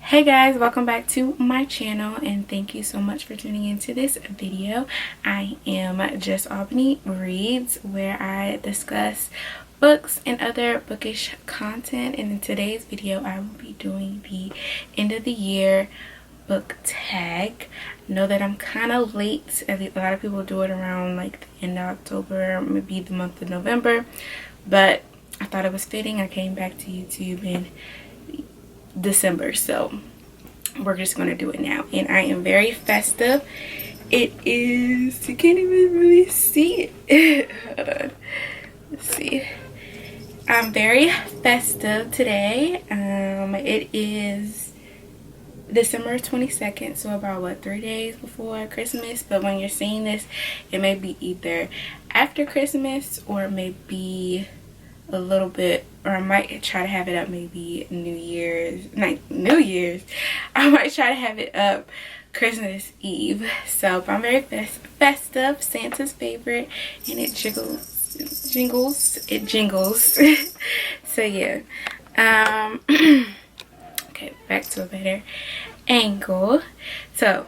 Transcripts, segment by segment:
Hey guys, welcome back to my channel and thank you so much for tuning into this video. I am Just Albany Reads, where I discuss books and other bookish content, and in today's video I will be doing the end of the year book tag. I know that I'm kind of late. A lot of people do it around like the end of October, maybe the month of November, but I thought it was fitting. I came back to YouTube in December, so we're just gonna do it now. And I am very festive. It is, you can't even really see it. Hold on, let's see. I'm very festive today. It is December 22nd, so about what, 3 days before Christmas. But when you're seeing this, it may be either after Christmas or maybe a little bit, or I might try to have it up maybe New Year's. I might try to have it up Christmas Eve. So I'm very festive, Santa's favorite, and it jingles. So yeah. Okay, back to a better angle. So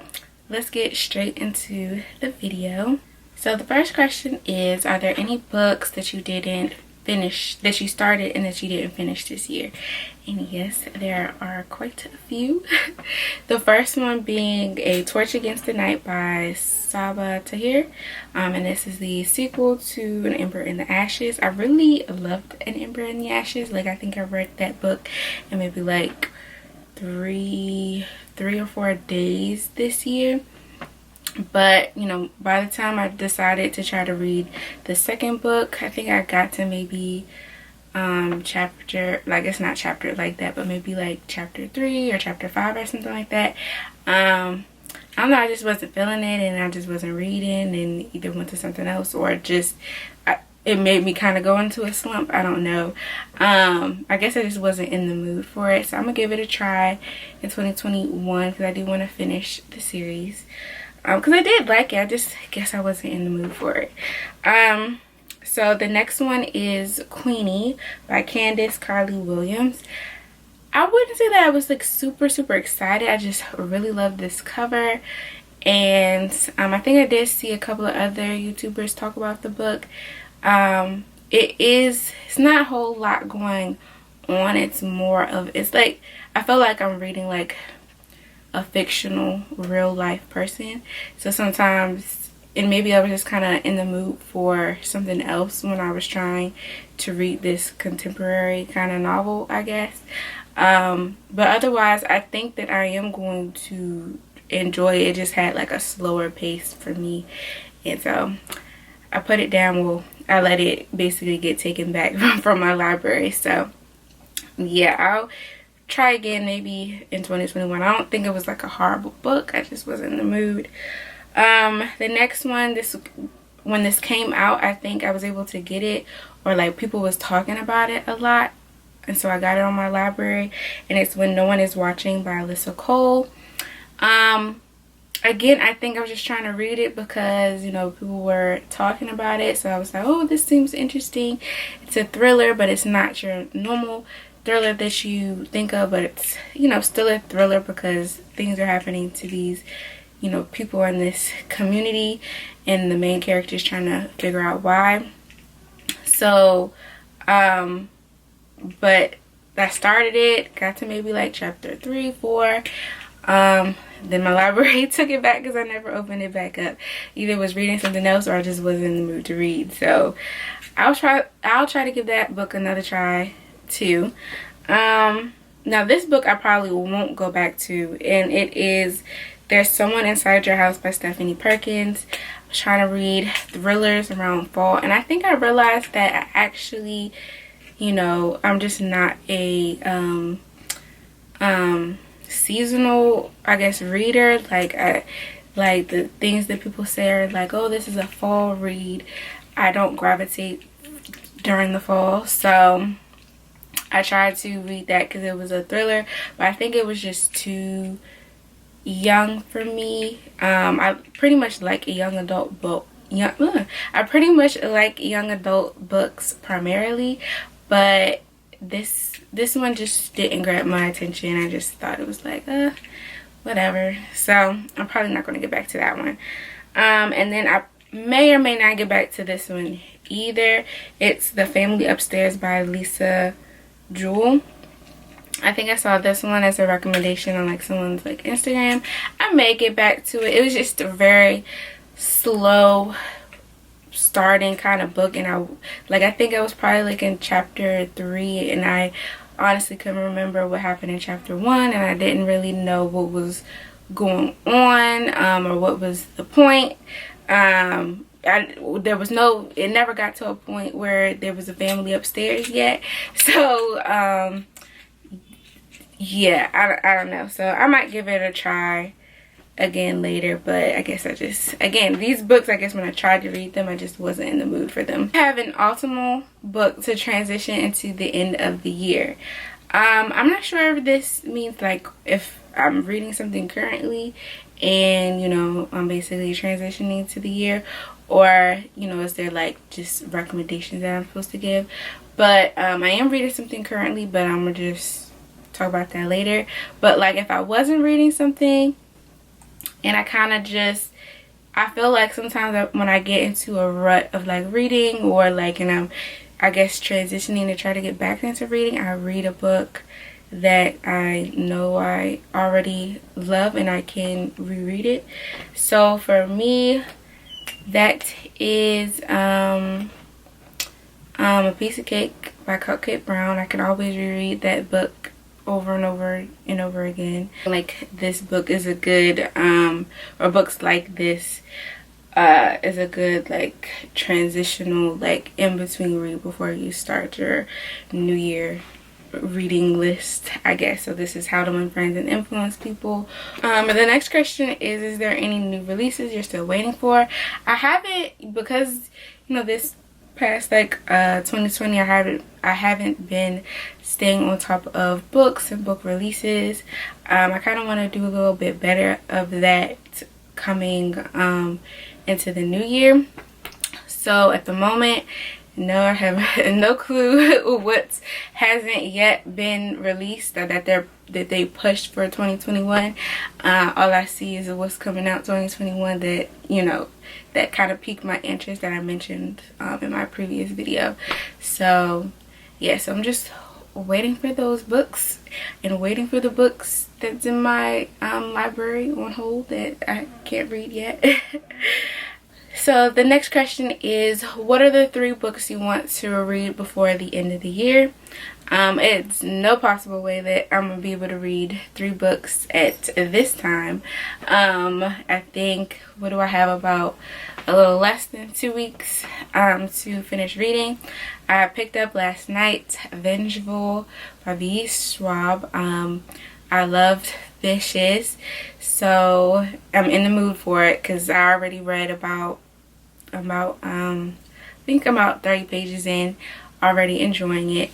let's get straight into the video. So the first question is, are there any books that you didn't finish, that you started and that you didn't finish this year? And yes, there are quite a few. The first one being A Torch Against the Night by Sabaa Tahir, and this is the sequel to An Ember in the Ashes. I really loved An Ember in the Ashes. Like, I think I read that book in maybe like three or 4 days this year. But you know, by the time I decided to try to read the second book, I think I got to maybe chapter, like, it's not chapter like that, but maybe like chapter 3 or chapter 5 or something like that. I don't know, I just wasn't feeling it, and I just wasn't reading, and either went to something else, or just it made me kind of go into a slump. I don't know. I guess I just wasn't in the mood for it, so I'm gonna give it a try in 2021 because I do want to finish the series. Because I did like it, I just guess I wasn't in the mood for it. So the next one is Queenie by Candace Carly Williams. I wouldn't say that I was like super excited. I just really love this cover, and I think I did see a couple of other YouTubers talk about the book. It's not a whole lot going on. It's more of, it's like, I feel like I'm reading like a fictional real life person. So sometimes, and maybe I was just kind of in the mood for something else when I was trying to read this contemporary kind of novel, I guess. But otherwise, I think that I am going to enjoy it. It just had like a slower pace for me, and so I put it down. Well, I let it basically get taken back from my library. So yeah, I'll try again maybe in 2021. I don't think it was like a horrible book, I just wasn't in the mood. The next one, when this came out, I think I was able to get it, or like people was talking about it a lot, and so I got it on my library, and it's When No One Is Watching by Alyssa Cole. Again, I think I was just trying to read it because, you know, people were talking about it, so I was like, oh, this seems interesting. It's a thriller, but it's not your normal thriller that you think of, but it's, you know, still a thriller because things are happening to these, you know, people in this community, and the main character is trying to figure out why. So but I started it, got to maybe like chapter 3, 4, then my library took it back because I never opened it back up. Either was reading something else, or I just wasn't in the mood to read. So I'll try to give that book another try too. Now this book I probably won't go back to, and it is There's Someone Inside Your House by Stephanie Perkins. I was trying to read thrillers around fall, and I think I realized that I actually, you know, I'm just not a seasonal, I guess, reader. Like, like the things that people say are like, oh, this is a fall read. I don't gravitate during the fall, so I tried to read that because it was a thriller, but I think it was just too young for me. I pretty much like a young adult book. I pretty much like young adult books primarily, but this one just didn't grab my attention. I just thought it was like whatever, so I'm probably not going to get back to that one. And then I may or may not get back to this one either. It's The Family Upstairs by Lisa Jewell. I think I saw this one as a recommendation on like someone's like Instagram. I may get back to it. It was just a very slow starting kind of book, and I think I was probably like in chapter 3, and I honestly couldn't remember what happened in chapter 1, and I didn't really know what was going on, or what was the point. It never got to a point where there was a family upstairs yet, so yeah, I don't know. So I might give it a try again later, but I guess again, these books, I guess when I tried to read them, I just wasn't in the mood for them. I have an autumnal book to transition into the end of the year. I'm not sure if this means like if I'm reading something currently and, you know, I'm basically transitioning to the year, or, you know, is there like just recommendations that I'm supposed to give. But I am reading something currently, but I'm gonna just talk about that later. But like if I wasn't reading something and I feel like sometimes when I get into a rut of like reading, or like, and I'm, I guess, transitioning to try to get back into reading, I read a book that I know I already love and I can reread it. So for me, that is A Piece of Cake by Cupcake Brown. I can always reread that book over and over and over again. Like, this book is a good or books like this is a good like transitional, like in between read before you start your new year reading list, I guess. So this is How to Win Friends and Influence People. The next question is there any new releases you're still waiting for? I haven't, because, you know, this past like 2020 I haven't been staying on top of books and book releases. I kind of want to do a little bit better of that coming into the new year. So at the moment, no, I have no clue what hasn't yet been released or that they pushed for 2021. All I see is what's coming out 2021 that, you know, that kind of piqued my interest that I mentioned in my previous video. So yeah, so I'm just waiting for those books and waiting for the books that's in my library on hold that I can't read yet. So the next question is, what are the 3 books you want to read before the end of the year? It's no possible way that I'm gonna be able to read 3 books at this time. I think, what do I have, about a little less than 2 weeks to finish reading. I picked up last night Vengeful by V. Schwab. I loved Vicious, so I'm in the mood for it because I already read about I think about 30 pages in, already enjoying it.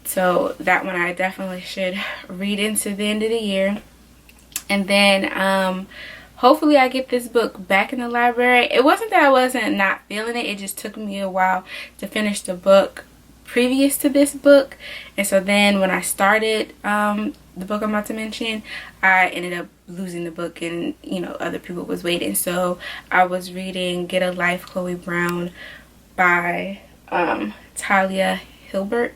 So that one I definitely should read into the end of the year. And then hopefully I get this book back in the library. It wasn't that I wasn't not feeling it, it just took me a while to finish the book previous to this book. And so then when I started the book I'm about to mention, I ended up losing the book, and, you know, other people was waiting. So I was reading Get a Life, Chloe Brown by Talia Hilbert,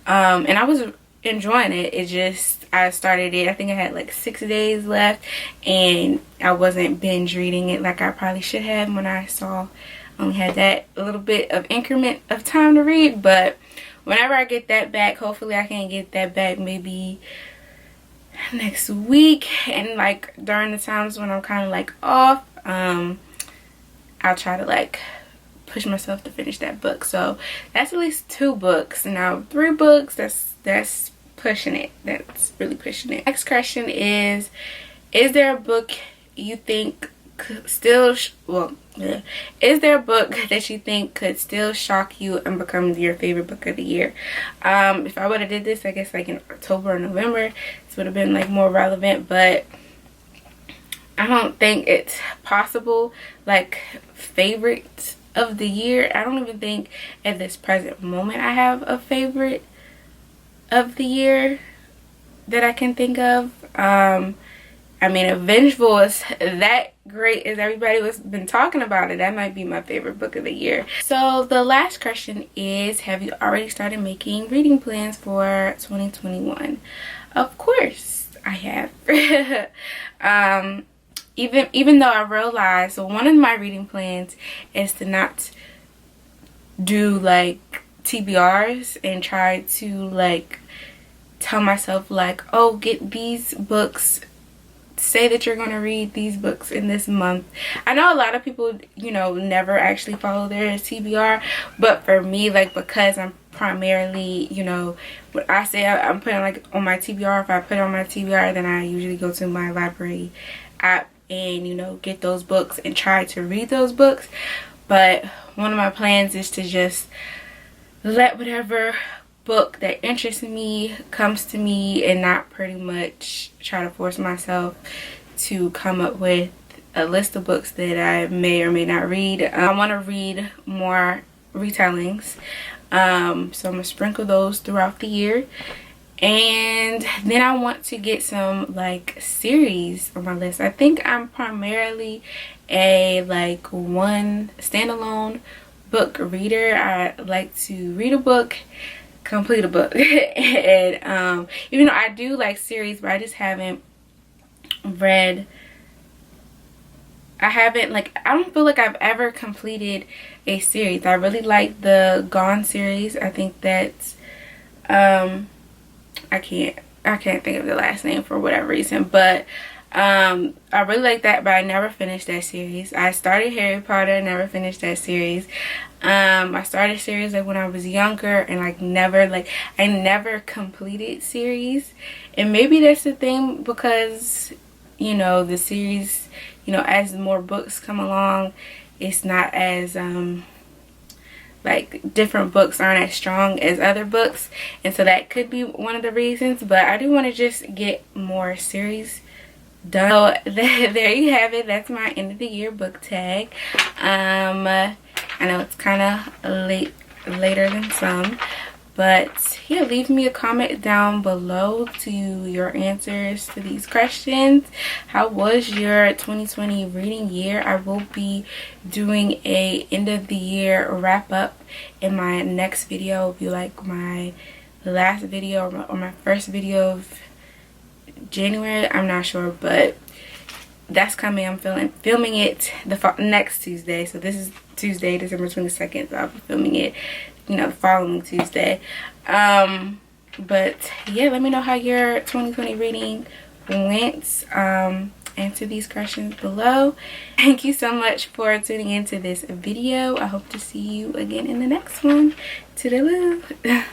and I was enjoying it. It just, I started it, I think I had like 6 days left, and I wasn't binge reading it like I probably should have when I saw only had that a little bit of increment of time to read. But whenever I get that back, hopefully I can get that back maybe next week, and like during the times when I'm kind of like off, I'll try to like push myself to finish that book. So that's at least 2 books. Now 3 books, that's pushing it. That's really pushing it. Next question is there a book you think could still is there a book that you think could still shock you and become your favorite book of the year? If I would have did this, I guess like in October or November, this would have been like more relevant, but I don't think it's possible. Like, favorite of the year, I don't even think at this present moment I have a favorite of the year that I can think of. I mean, if Vengeful is that great as everybody was been talking about it, that might be my favorite book of the year. So the last question is, have you already started making reading plans for 2021? Of course I have. Even though I realized, so one of my reading plans is to not do like TBRs and try to like tell myself like, oh, get these books, say that you're going to read these books in this month. I know a lot of people, you know, never actually follow their TBR, but for me, like, because I'm primarily, you know, when I say I'm putting like on my TBR, if I put it on my TBR, then I usually go to my library app and, you know, get those books and try to read those books. But one of my plans is to just let whatever book that interests me comes to me and not pretty much try to force myself to come up with a list of books that I may or may not read. I want to read more retellings, so I'm gonna sprinkle those throughout the year. And then I want to get some like series on my list. I think I'm primarily a like one standalone book reader. I like to read a book, complete a book, and even though I do like series, but I just haven't read, I don't feel like I've ever completed a series. I really like the Gone series. I think that's I can't think of the last name for whatever reason, but I really like that, but I never finished that series. I started Harry Potter, never finished that series. I started series like when I was younger, and I never completed series. And maybe that's the thing, because, you know, the series, you know, as more books come along, it's not as like different books aren't as strong as other books, and so that could be one of the reasons. But I do want to just get more series done. So there you have it. That's my end of the year book tag. I know it's kind of later than some, but yeah, leave me a comment down below to your answers to these questions. How was your 2020 reading year? I will be doing a end of the year wrap up in my next video. It'll be like my last video or my first video of January. I'm not sure, but that's coming. I'm filming it the next Tuesday. So this is Tuesday, December 22nd. So I'll be filming it, you know, the following Tuesday. But yeah, let me know how your 2020 reading went. Answer these questions below. Thank you so much for tuning into this video. I hope to see you again in the next one. Toodaloo.